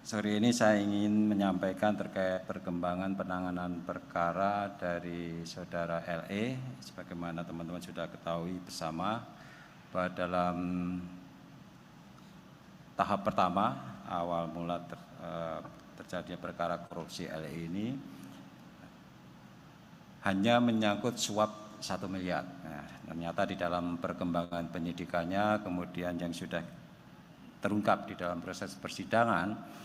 Sore ini saya ingin menyampaikan terkait perkembangan penanganan perkara dari saudara LE. Sebagaimana teman-teman sudah ketahui bersama bahwa dalam tahap pertama awal mula terjadinya perkara korupsi LE ini hanya menyangkut suap 1 miliar. Nah, ternyata di dalam perkembangan penyidikannya kemudian yang sudah terungkap di dalam proses persidangan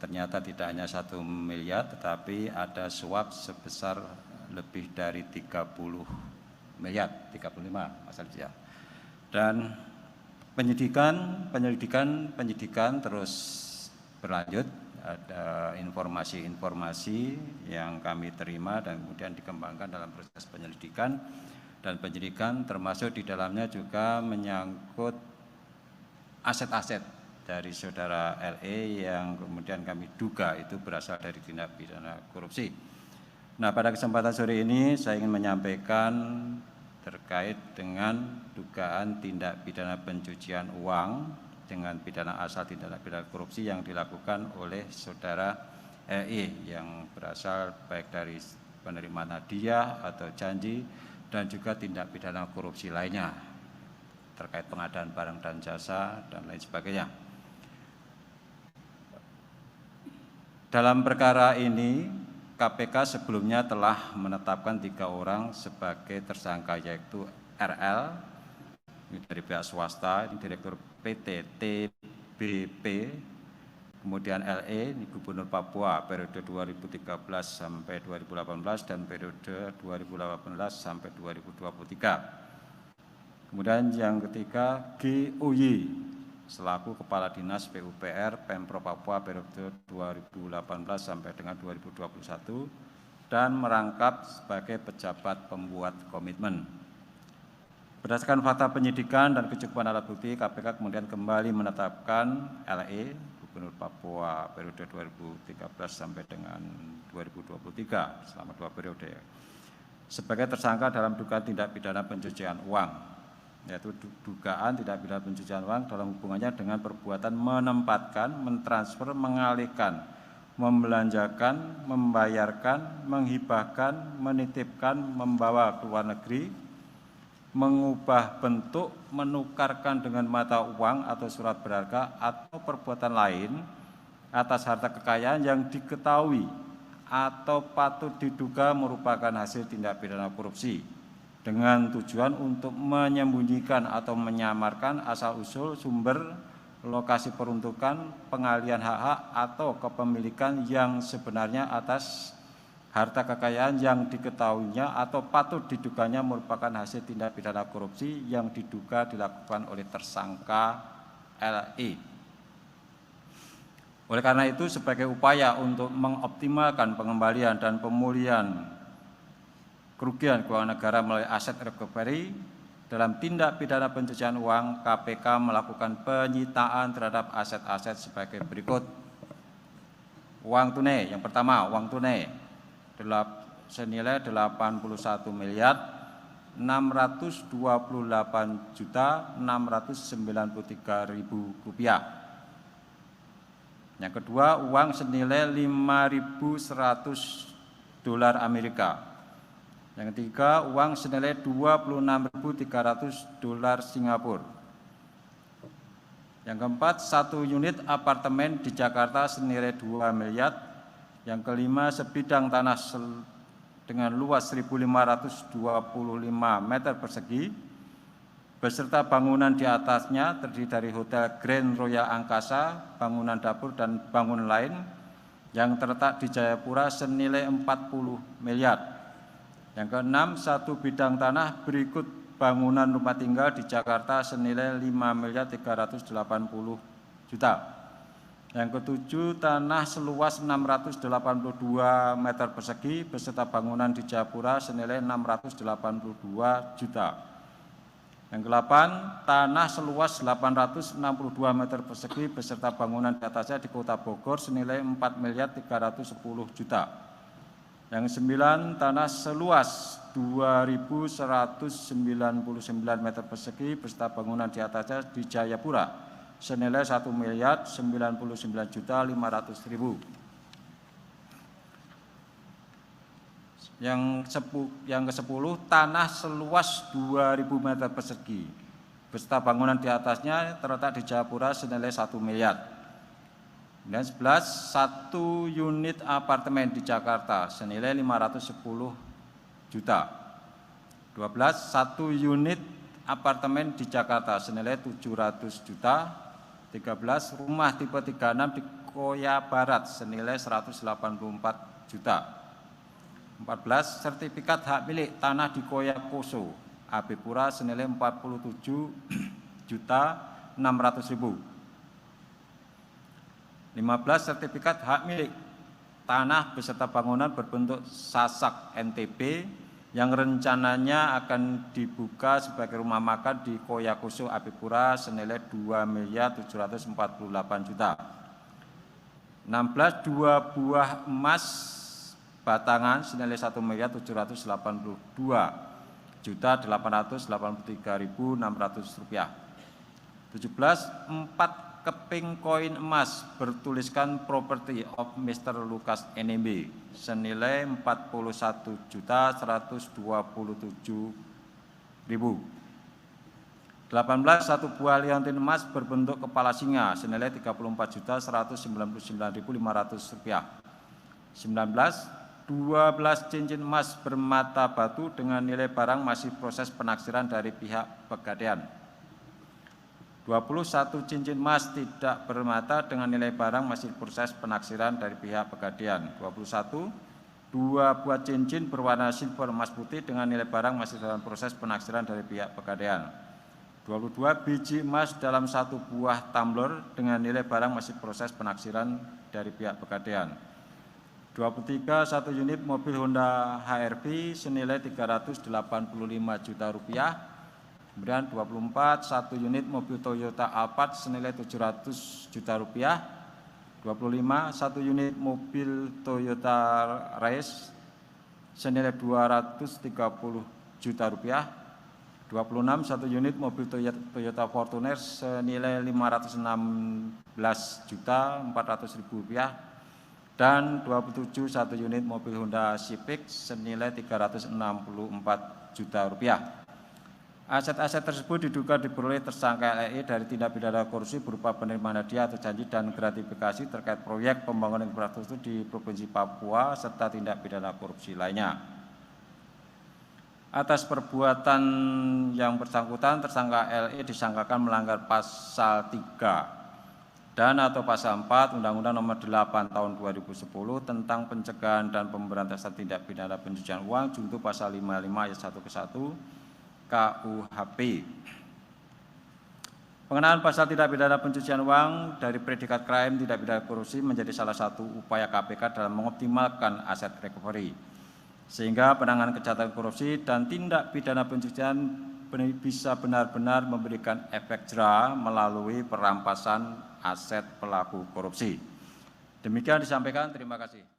ternyata tidak hanya 1 miliar tetapi ada suap sebesar lebih dari 30 miliar, 35 Mas Alja. Dan penyidikan terus berlanjut. Ada informasi-informasi yang kami terima dan kemudian dikembangkan dalam proses penyelidikan, dan penyidikan termasuk di dalamnya juga menyangkut aset-aset dari saudara LE yang kemudian kami duga itu berasal dari tindak pidana korupsi. Nah, pada kesempatan sore ini saya ingin menyampaikan terkait dengan dugaan tindak pidana pencucian uang dengan pidana asal tindak pidana korupsi yang dilakukan oleh saudara LE yang berasal baik dari penerimaan hadiah atau janji dan juga tindak pidana korupsi lainnya terkait pengadaan barang dan jasa dan lain sebagainya. Dalam perkara ini KPK sebelumnya telah menetapkan 3 orang sebagai tersangka, yaitu RL ini dari pihak swasta, ini Direktur PT TBP, kemudian LE ini Gubernur Papua periode 2013 sampai 2018 dan periode 2018 sampai 2023. Kemudian yang ketiga GUY selaku Kepala Dinas PUPR Pemprov Papua periode 2018 sampai dengan 2021 dan merangkap sebagai pejabat pembuat komitmen. Berdasarkan fakta penyidikan dan kecukupan alat bukti, KPK kemudian kembali menetapkan LE Gubernur Papua periode 2013 sampai dengan 2023 selama 2 periode sebagai tersangka dalam dugaan tindak pidana pencucian uang, yaitu dugaan tindak pidana pencucian uang dalam hubungannya dengan perbuatan menempatkan, mentransfer, mengalihkan, membelanjakan, membayarkan, menghibahkan, menitipkan, membawa ke luar negeri, mengubah bentuk, menukarkan dengan mata uang atau surat berharga atau perbuatan lain atas harta kekayaan yang diketahui atau patut diduga merupakan hasil tindak pidana korupsi dengan tujuan untuk menyembunyikan atau menyamarkan asal-usul, sumber, lokasi peruntukan, pengalihan hak-hak atau kepemilikan yang sebenarnya atas harta kekayaan yang diketahuinya atau patut diduganya merupakan hasil tindak pidana korupsi yang diduga dilakukan oleh tersangka LE. Oleh karena itu, sebagai upaya untuk mengoptimalkan pengembalian dan pemulihan kerugian keuangan negara melalui aset recovery dalam tindak pidana pencucian uang, KPK melakukan penyitaan terhadap aset-aset sebagai berikut. Uang tunai, yang pertama uang tunai senilai 81 miliar 628 juta 693 ribu rupiah. Yang kedua, uang senilai 5.100 dolar Amerika. Yang ketiga, uang senilai 26.300 dolar Singapura. Yang keempat, 1 unit apartemen di Jakarta senilai 2 miliar. Yang kelima, sebidang tanah dengan luas 1.525 meter persegi beserta bangunan di atasnya terdiri dari Hotel Grand Royal Angkasa, bangunan dapur dan bangunan lain yang terletak di Jayapura senilai 40 miliar. Yang keenam, 1 bidang tanah berikut bangunan rumah tinggal di Jakarta senilai 5.380 juta. Yang ketujuh, tanah seluas 682 meter persegi beserta bangunan di Jayapura senilai 682 juta. Yang kedelapan, tanah seluas 862 meter persegi beserta bangunan di atasnya di Kota Bogor senilai 4.310 juta. Yang kesembilan, tanah seluas 2.199 meter persegi beserta bangunan di atasnya di Jayapura senilai Rp1.099.500.000. Yang ke-10, tanah seluas 2.000 meter persegi beserta bangunan di atasnya terletak di Jayapura senilai 1 miliar. Dan 11, 1 unit apartemen di Jakarta senilai 510 juta. 12, 1 unit apartemen di Jakarta senilai 700 juta. 13, rumah tipe 36 di Koya Barat senilai 184 juta. 14, sertifikat hak milik tanah di Koya Koso, AB Pura senilai 47.600.000. 15, sertifikat hak milik tanah beserta bangunan berbentuk sasak NTB yang rencananya akan dibuka sebagai rumah makan di Koya Koso, AB Pura senilai 2.748.000.000. 16, 2 buah emas batangan senilai Rp1.782.883.600. 17, 4 keping koin emas bertuliskan Property of Mr. Lukas NMB senilai Rp41.127.000. 18, 1 buah liontin emas berbentuk kepala singa senilai Rp34.199.500. 19, 12 cincin emas bermata batu dengan nilai barang masih proses penaksiran dari pihak Pegadaian. 21 cincin emas tidak bermata dengan nilai barang masih proses penaksiran dari pihak Pegadaian. 21, 2 buah cincin berwarna silver emas putih dengan nilai barang masih dalam proses penaksiran dari pihak Pegadaian. 22, biji emas dalam 1 buah tumbler dengan nilai barang masih proses penaksiran dari pihak Pegadaian. 23, 1 unit mobil Honda HR-V senilai Rp385 juta. Kemudian 24, 1 unit mobil Toyota Alphard senilai Rp700 juta. 25, 1 unit mobil Toyota Race senilai Rp230 juta. 26, 1 unit mobil Toyota Fortuner senilai Rp516.400.000. Dan 27, 1 unit mobil Honda Civic senilai Rp364 juta. Aset-aset tersebut diduga diperoleh tersangka LEI dari tindak pidana korupsi berupa penerimaan hadiah atau janji dan gratifikasi terkait proyek pembangunan infrastruktur di Provinsi Papua serta tindak pidana korupsi lainnya. Atas perbuatan yang bersangkutan, tersangka LE disangkakan melanggar pasal 3 dan atau pasal 4 Undang-Undang Nomor 8 Tahun 2010 tentang pencegahan dan pemberantasan tindak pidana pencucian uang junto pasal 55 ayat 1 ke 1 KUHP. Pengenaan pasal tindak pidana pencucian uang dari predikat crime tindak pidana korupsi menjadi salah satu upaya KPK dalam mengoptimalkan aset recovery, sehingga penanganan kejahatan korupsi dan tindak pidana pencucian bisa benar-benar memberikan efek jera melalui perampasan aset pelaku korupsi. Demikian disampaikan, terima kasih.